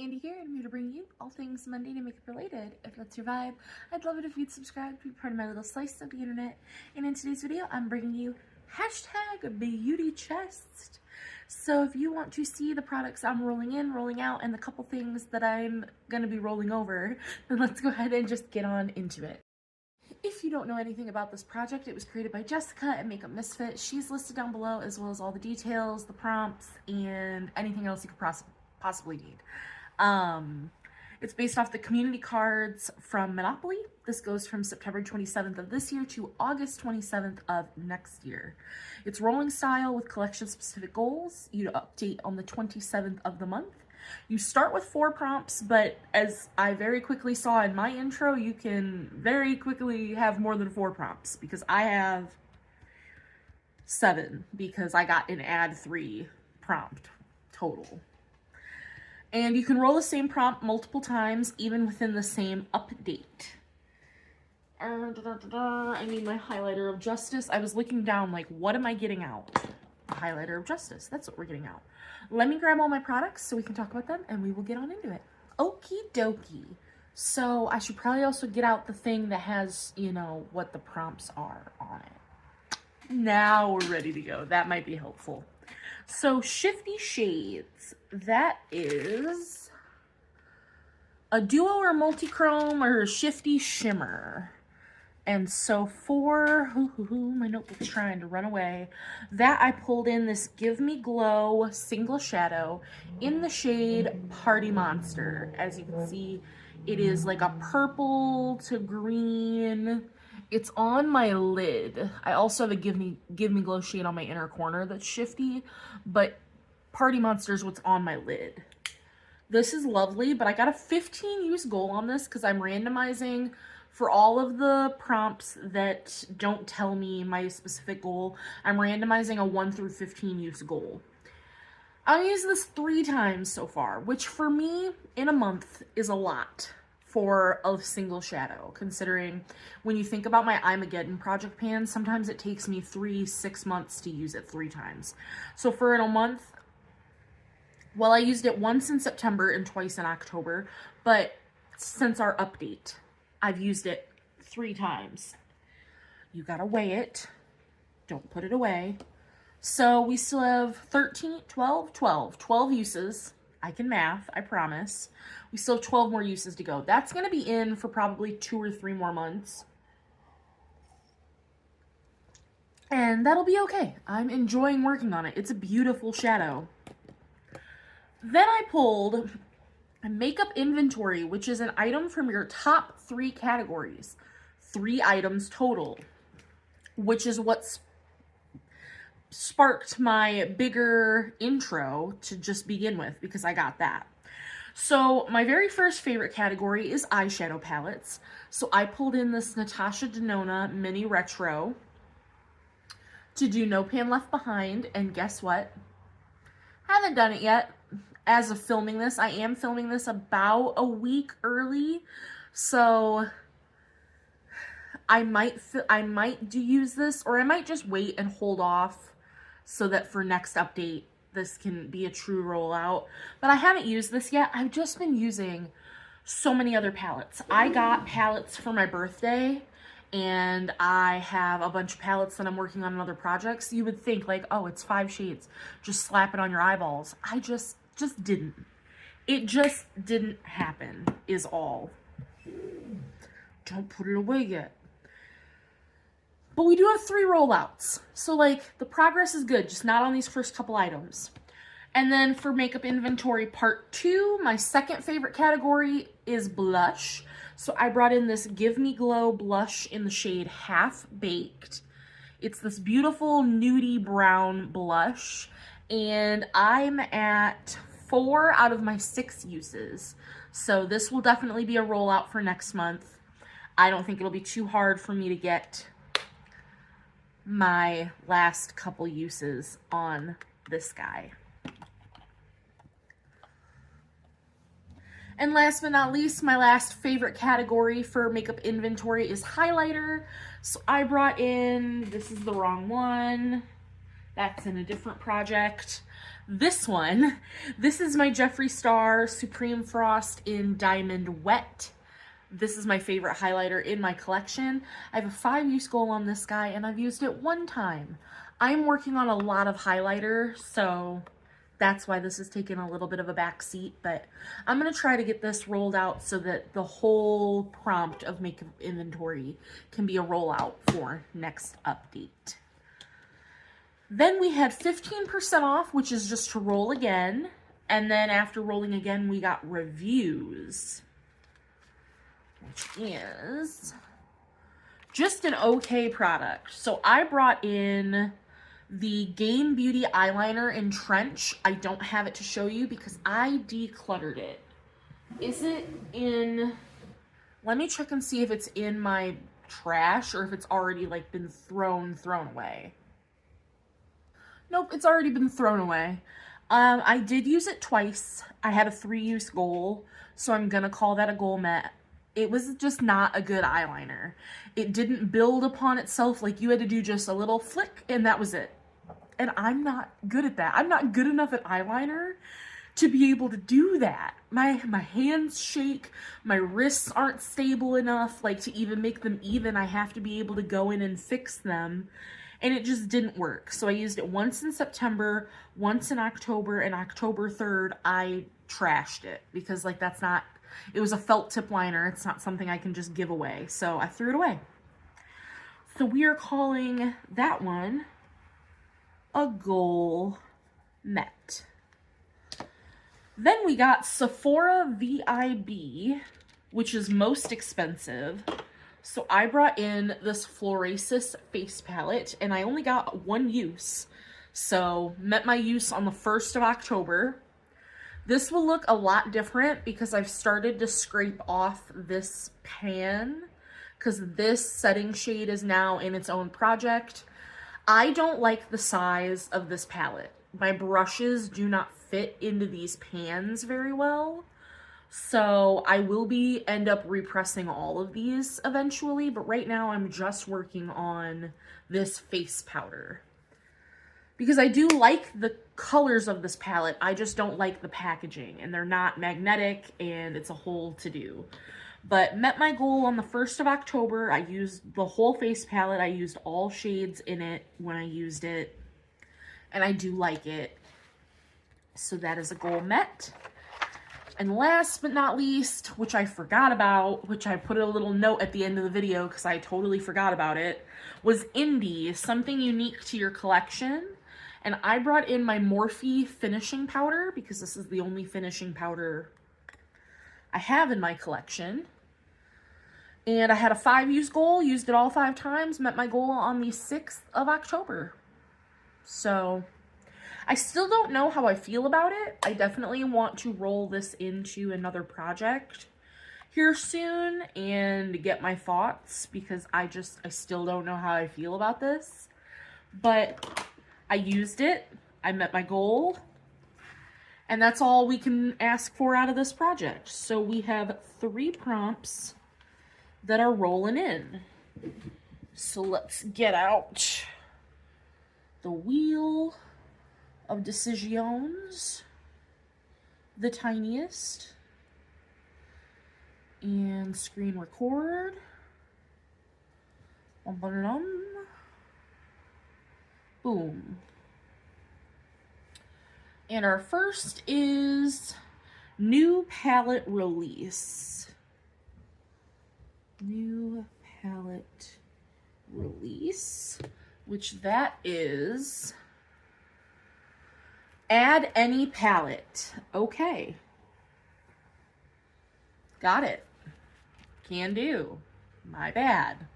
Andy here, and I'm here to bring you all things mundane and makeup related. If that's your vibe, I'd love it if you'd subscribe to be part of my little slice of the internet. And in today's video, I'm bringing you #beautychest. So if you want to see the products I'm rolling in, rolling out, and the couple things that I'm going to be rolling over, then let's go ahead and just get on into it. If you don't know anything about this project, it was created by Jessica at Makeup Misfit. She's listed down below, as well as all the details, the prompts, and anything else you could possibly need. It's based off the community cards from Monopoly. This goes from September 27th of this year to August 27th of next year. It's rolling style with collection specific goals. You update on the 27th of the month. You start with 4 prompts, but as I very quickly saw in my intro, you can very quickly have more than 4 prompts because I have 7 because I got an add 3 prompt total. And you can roll the same prompt multiple times, even within the same update. I need my highlighter of justice. I was looking down like, what am I getting out? A highlighter of justice. That's what we're getting out. Let me grab all my products so we can talk about them, and we will get on into it. Okie dokie. So I should probably also get out the thing that has, you know, what the prompts are on it. Now we're ready to go. That might be helpful. So Shifty Shades, that is a duo or multi-chrome or shifty shimmer. And so for, my notebook's trying to run away, that I pulled in this Give Me Glow single shadow in the shade Party Monster. As you can see, it is like a purple to green. It's on my lid. I also have a Give Me Glow shade on my inner corner that's shifty, but Party Monster is what's on my lid. This is lovely, but I got a 15 use goal on this because I'm randomizing for all of the prompts that don't tell me my specific goal. I'm randomizing a 1 through 15 use goal. I've used this 3 times so far, which for me in a month is a lot for a single shadow, considering when you think about my Imageddon project pan, sometimes it takes me 6 months to use it 3 times. So for in a month, well, I used it once in September and twice in October, but since our update, I've used it 3 times. You gotta weigh it. Don't put it away. So we still have 12 uses. I can math, I promise. We still have 12 more uses to go. That's going to be in for probably 2 or 3 more months. And that'll be okay. I'm enjoying working on it. It's a beautiful shadow. Then I pulled a makeup inventory, which is an item from your top 3 categories. 3 items total, which is what's sparked my bigger intro to just begin with, because I got that. So my very first favorite category is eyeshadow palettes. So I pulled in this Natasha Denona Mini Retro to do No Pan Left Behind, and guess what? Haven't done it yet. As of filming this, I am filming this about a week early, so I might use this, or I might just wait and hold off so that for next update, this can be a true rollout. But I haven't used this yet. I've just been using so many other palettes. I got palettes for my birthday, and I have a bunch of palettes that I'm working on in other projects. You would think like, oh, it's 5 shades. Just slap it on your eyeballs. I just didn't. It just didn't happen, is all. Don't put it away yet. But we do have 3 rollouts. So like the progress is good, just not on these first couple items. And then for makeup inventory part 2, my second favorite category is blush. So I brought in this Give Me Glow blush in the shade Half Baked. It's this beautiful nudie brown blush. And I'm at 4 out of my 6 uses. So this will definitely be a rollout for next month. I don't think it'll be too hard for me to get my last couple uses on this guy. And last but not least, my last favorite category for makeup inventory is highlighter. So I brought in, this is the wrong one. That's in a different project. This one, this is my Jeffree Star Supreme Frost in Diamond Wet. This is my favorite highlighter in my collection. I have a 5-use goal on this guy and I've used it 1 time. I'm working on a lot of highlighter, so that's why this is taking a little bit of a back seat, but I'm gonna try to get this rolled out so that the whole prompt of makeup inventory can be a rollout for next update. Then we had 15% off, which is just to roll again. And then after rolling again, we got reviews, which is just an okay product. So I brought in the Game Beauty eyeliner in Trench. I don't have it to show you because I decluttered it. Is it in, let me check and see if it's in my trash or if it's already like been thrown away. Nope, it's already been thrown away. I did use it twice. I had a 3-use goal, so I'm gonna call that a goal met. It was just not a good eyeliner. It didn't build upon itself. Like, you had to do just a little flick and that was it. And I'm not good at that. I'm not good enough at eyeliner to be able to do that. My hands shake, my wrists aren't stable enough, like, to even make them even. I have to be able to go in and fix them. And it just didn't work. So I used it once in September, once in October, and October 3rd, I trashed it because, like, that's not, it was a felt tip liner. It's not something I can just give away. So I threw it away. So we are calling that one a goal met. Then we got Sephora VIB, which is most expensive. So I brought in this Florasis face palette and I only got 1 use. So met my use on the 1st of October. This will look a lot different because I've started to scrape off this pan because this setting shade is now in its own project. I don't like the size of this palette. My brushes do not fit into these pans very well. So I will end up repressing all of these eventually, but right now I'm just working on this face powder. Because I do like the colors of this palette, I just don't like the packaging, and they're not magnetic, and it's a whole to-do. But met my goal on the 1st of October. I used the whole face palette. I used all shades in it when I used it, and I do like it. So that is a goal met. And last but not least, which I forgot about, which I put a little note at the end of the video because I totally forgot about it, was Indie, something unique to your collection. And I brought in my Morphe finishing powder because this is the only finishing powder I have in my collection. And I had a 5-use goal, used it all 5 times, met my goal on the 6th of October. So I still don't know how I feel about it. I definitely want to roll this into another project here soon and get my thoughts because I still don't know how I feel about this. But I used it, I met my goal, and that's all we can ask for out of this project. So we have 3 prompts that are rolling in. So let's get out the wheel of decisions, the tiniest, and screen record. Boom. And our first is new palette release. New palette release, which that is add any palette. Okay. Got it. Can do. My bad.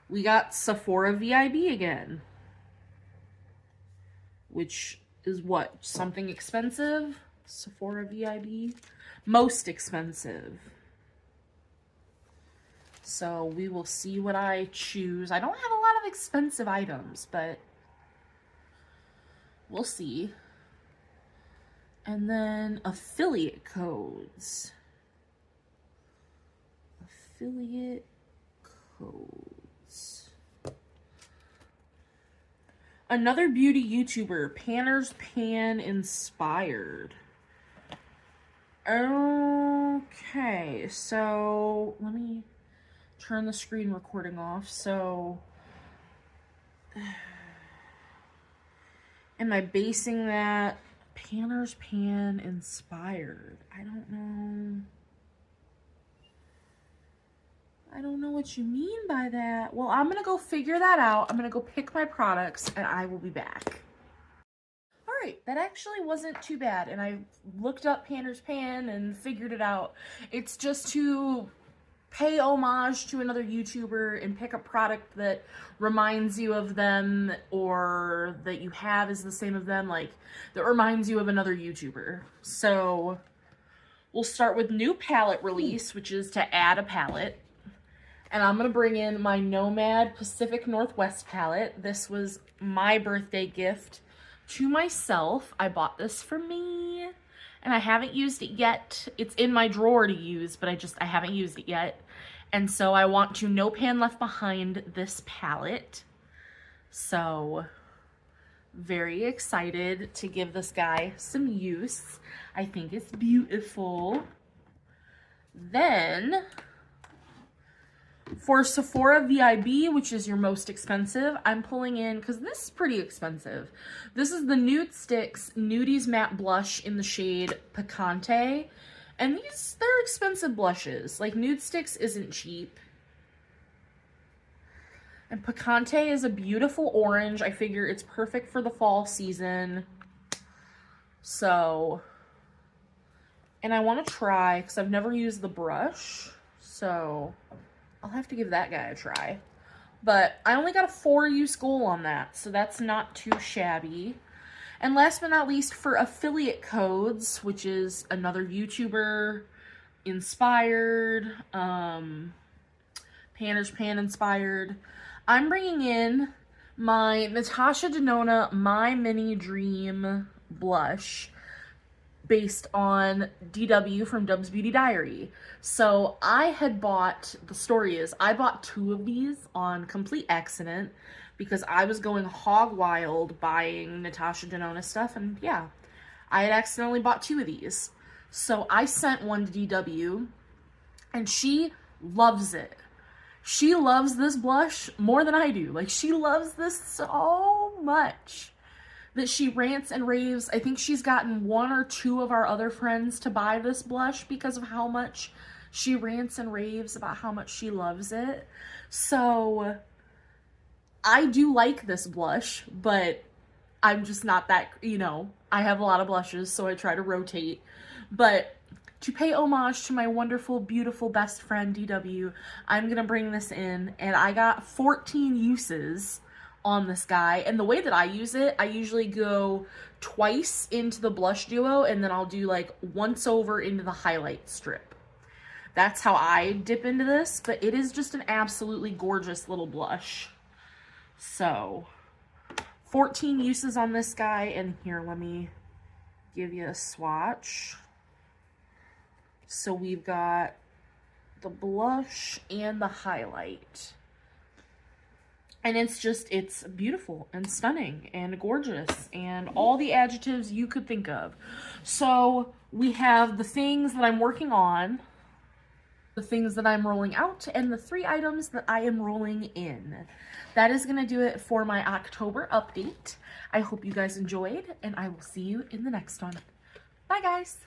We got Sephora VIB again. Which is what? Something expensive? Sephora VIB? Most expensive. So we will see what I choose. I don't have a lot of expensive items, but we'll see. And then affiliate codes. Affiliate codes. Another beauty YouTuber, Panner's Pan Inspired. Okay, so let me turn the screen recording off. So, am I basing that Panner's Pan Inspired? I don't know. I don't know what you mean by that. Well, I'm gonna go figure that out. I'm gonna go pick my products and I will be back. All right, that actually wasn't too bad. And I looked up Panner's Pan and figured it out. It's just to pay homage to another YouTuber and pick a product that reminds you of them, or that you have is the same of them, like that reminds you of another YouTuber. So we'll start with new palette release, which is to add a palette. And I'm going to bring in my Nomad Pacific Northwest palette. This was my birthday gift to myself. I bought this for me, and I haven't used it yet. It's in my drawer to use, but I haven't used it yet. And so I want to No Pan Left Behind this palette. So very excited to give this guy some use. I think it's beautiful. Then for Sephora VIB, which is your most expensive, I'm pulling in, because this is pretty expensive. This is the Nude Sticks Nudies Matte Blush in the shade Picante. And they're expensive blushes. Like, Nude Sticks isn't cheap. And Picante is a beautiful orange. I figure it's perfect for the fall season. So, and I want to try, because I've never used the brush. So I'll have to give that guy a try. But I only got a 4-use goal on that, so that's not too shabby. And last but not least, for affiliate codes, which is another YouTuber inspired, Panner's Pan inspired, I'm bringing in my Natasha Denona My Mini Dream blush, based on DW from Dub's Beauty Diary. So I had bought, the story is, I bought 2 of these on complete accident because I was going hog wild buying Natasha Denona stuff, and yeah, I had accidentally bought 2 of these. So I sent one to DW, and she loves it. She loves this blush more than I do. Like, she loves this so much that she rants and raves. I think she's gotten 1 or 2 of our other friends to buy this blush because of how much she rants and raves about how much she loves it. So I do like this blush, but I'm just not that, you know, I have a lot of blushes, so I try to rotate. But to pay homage to my wonderful, beautiful best friend DW, I'm gonna bring this in, and I got 14 uses on this guy. And the way that I use it, I usually go twice into the blush duo, and then I'll do like once over into the highlight strip. That's how I dip into this, but it is just an absolutely gorgeous little blush. So 14 uses on this guy, and here, let me give you a swatch. So we've got the blush and the highlight. And it's beautiful and stunning and gorgeous and all the adjectives you could think of. So we have the things that I'm working on, the things that I'm rolling out, and the 3 items that I am rolling in. That is going to do it for my October update. I hope you guys enjoyed, and I will see you in the next one. Bye, guys.